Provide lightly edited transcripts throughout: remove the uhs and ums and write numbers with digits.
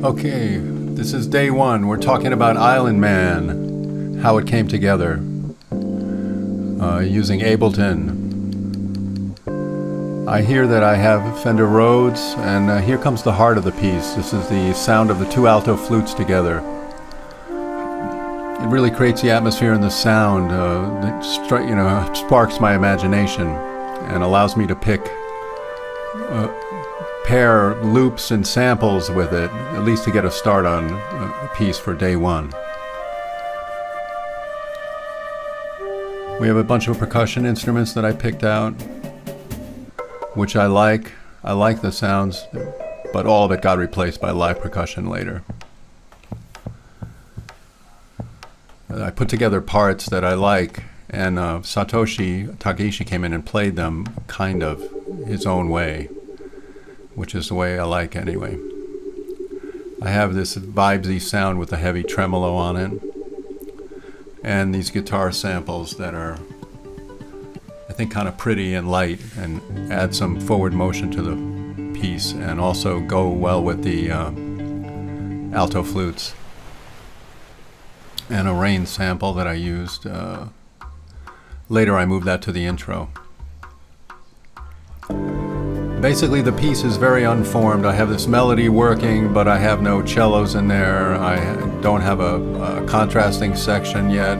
Okay, this is day one. We're talking about Island Man, how it came together, using Ableton. I hear that I have Fender Rhodes, and here comes the heart of the piece. This is the sound of the two alto flutes together. It really creates the atmosphere and the sound that sparks my imagination and allows me to pair loops and samples with it, at least to get a start on a piece for day one. We have a bunch of percussion instruments that I picked out, which I like. I like the sounds, but all of it got replaced by live percussion later. I put together parts that I like, and Satoshi Takeishi came in and played them kind of his own way, which is the way I like anyway. I have this vibesy sound with a heavy tremolo on it, and these guitar samples that are, I think, kind of pretty and light and add some forward motion to the piece and also go well with the alto flutes. And a rain sample that I used. Later I moved that to the intro. Basically the piece is very unformed. I have this melody working, but I have no cellos in there. I don't have a contrasting section yet,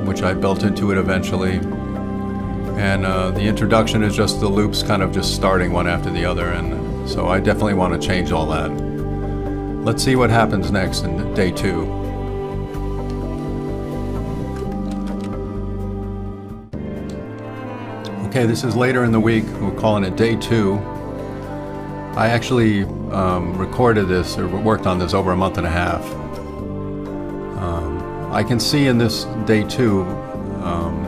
which I built into it eventually. And the introduction is just the loops kind of just starting one after the other, and so I definitely want to change all that. Let's see what happens next in day two. Okay, this is later in the week. We're calling it day two. I actually recorded this, or worked on this over a month and a half. I can see in this day two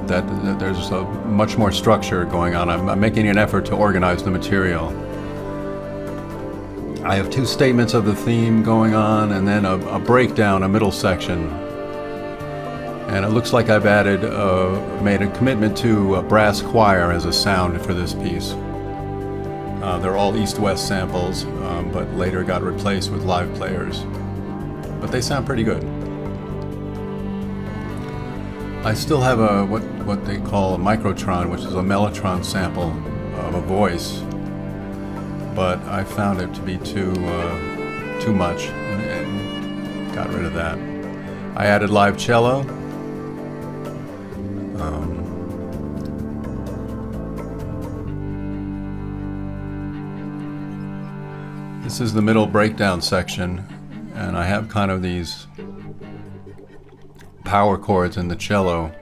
that there's much more structure going on. I'm making an effort to organize the material. I have two statements of the theme going on, and then a breakdown, a middle section. And it looks like I've made a commitment to a brass choir as a sound for this piece. They're all East-West samples, but later got replaced with live players. But they sound pretty good. I still have what they call a microtron, which is a mellotron sample of a voice. But I found it to be too much and got rid of that. I added live cello. This is the middle breakdown section, and I have kind of these power chords in the cello.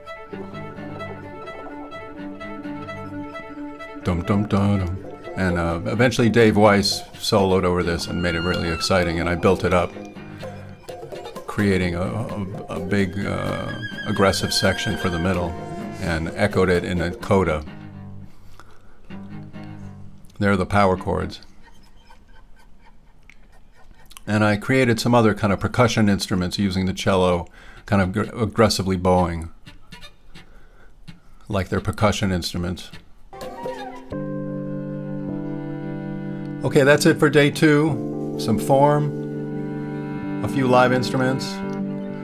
Dum dum dum dum. And eventually Dave Weiss soloed over this and made it really exciting, and I built it up, creating a big aggressive section for the middle and echoed it in a coda. There are the power chords. And I created some other kind of percussion instruments using the cello, kind of aggressively bowing, like they're percussion instruments. Okay, that's it for day two. Some form, a few live instruments,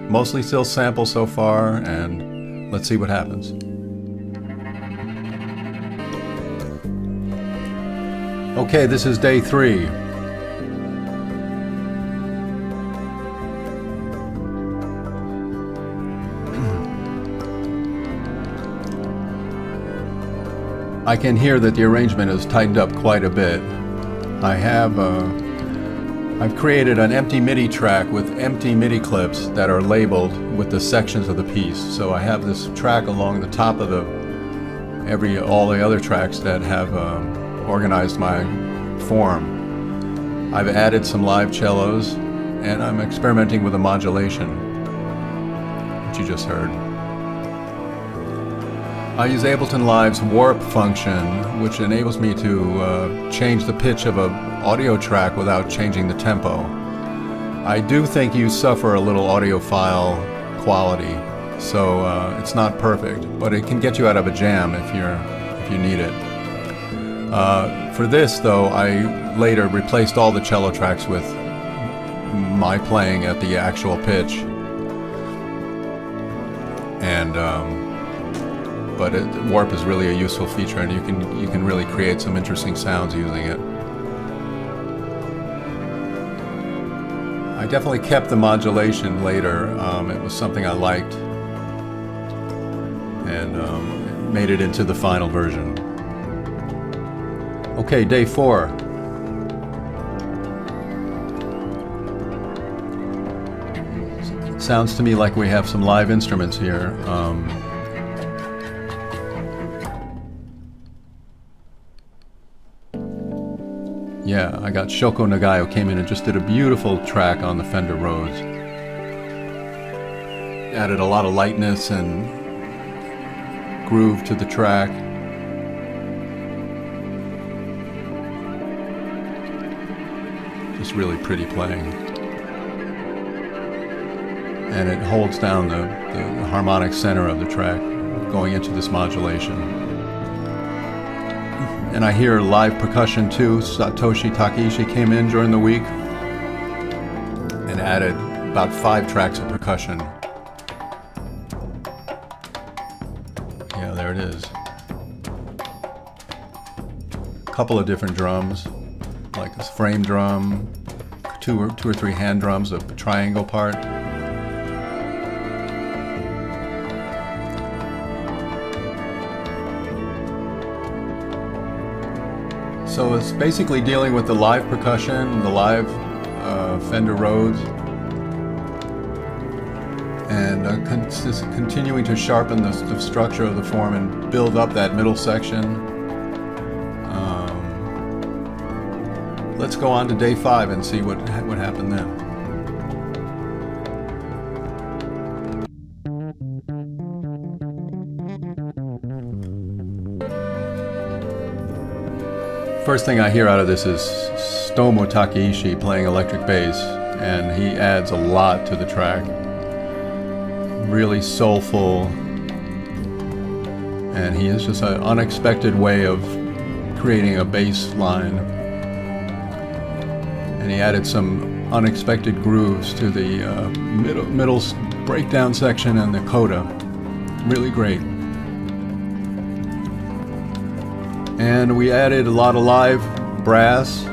mostly still samples so far, and let's see what happens. Okay, this is day three. I can hear that the arrangement is tightened up quite a bit. I've created an empty MIDI track with empty MIDI clips that are labeled with the sections of the piece. So I have this track along the top of all the other tracks that have organized my form. I've added some live cellos, and I'm experimenting with a modulation, which you just heard. I use Ableton Live's warp function, which enables me to change the pitch of an audio track without changing the tempo. I do think you suffer a little audiophile quality, so it's not perfect, but it can get you out of a jam if you need it. For this, though, I later replaced all the cello tracks with my playing at the actual pitch. And but warp is really a useful feature, and you can really create some interesting sounds using it. I definitely kept the modulation later. It was something I liked, and it made it into the final version. Okay, day 4. Sounds to me like we have some live instruments here. Yeah, I got Shoko Nagayo came in and just did a beautiful track on the Fender Rhodes. Added a lot of lightness and groove to the track. Just really pretty playing. And it holds down the harmonic center of the track going into this modulation. And I hear live percussion too. Satoshi Takeishi came in during the week and added about 5 tracks of percussion. Yeah, there it is. A couple of different drums, like a frame drum, two or three hand drums, a triangle part. So it's basically dealing with the live percussion, the live Fender Rhodes, and just continuing to sharpen the structure of the form and build up that middle section. Let's go on to day 5 and see what happened then. First thing I hear out of this is Stomo Takeishi playing electric bass, and he adds a lot to the track. Really soulful, and he has just an unexpected way of creating a bass line. And he added some unexpected grooves to the middle breakdown section and the coda. Really great. And we added a lot of live brass.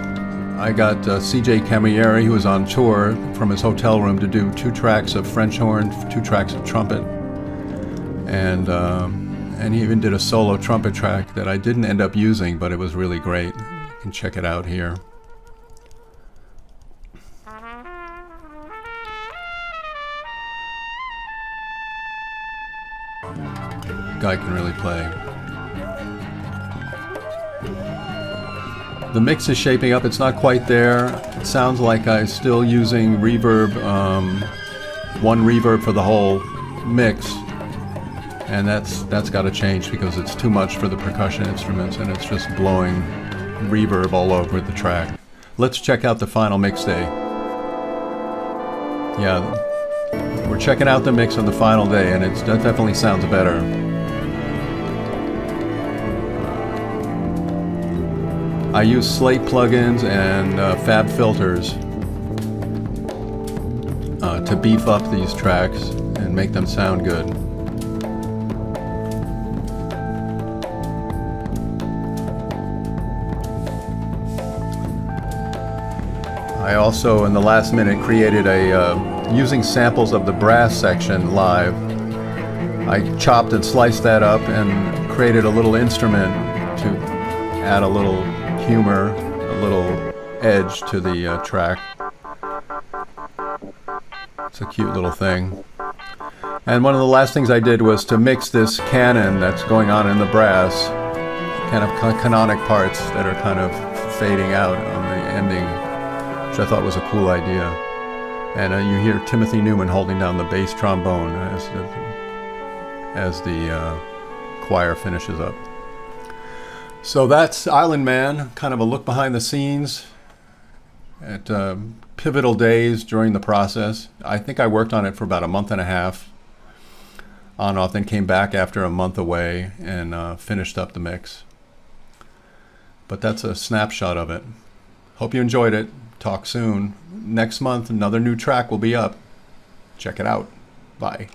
I got CJ Camilleri, who was on tour from his hotel room, to do 2 tracks of French horn, 2 tracks of trumpet, and he even did a solo trumpet track that I didn't end up using, but it was really great. You can check it out here. Guy can really play. The mix is shaping up. It's not quite there. It sounds like I'm still using reverb, one reverb for the whole mix, and that's got to change because it's too much for the percussion instruments and it's just blowing reverb all over the track. Let's check out the final mix day. Yeah, we're checking out the mix on the final day, and that definitely sounds better. I use Slate plugins and Fab filters to beef up these tracks and make them sound good. I also, in the last minute, created using samples of the brass section live. I chopped and sliced that up and created a little instrument to add a little humor, a little edge to the track. It's a cute little thing. And one of the last things I did was to mix this canon that's going on in the brass, kind of canonic parts that are kind of fading out on the ending, which I thought was a cool idea. And you hear Timothy Newman holding down the bass trombone as the choir finishes up. So that's Island Man, kind of a look behind the scenes at pivotal days during the process. I think I worked on it for about a month and a half on and off, then came back after a month away and finished up the mix. But that's a snapshot of it. Hope you enjoyed it. Talk soon. Next month, another new track will be up. Check it out. Bye.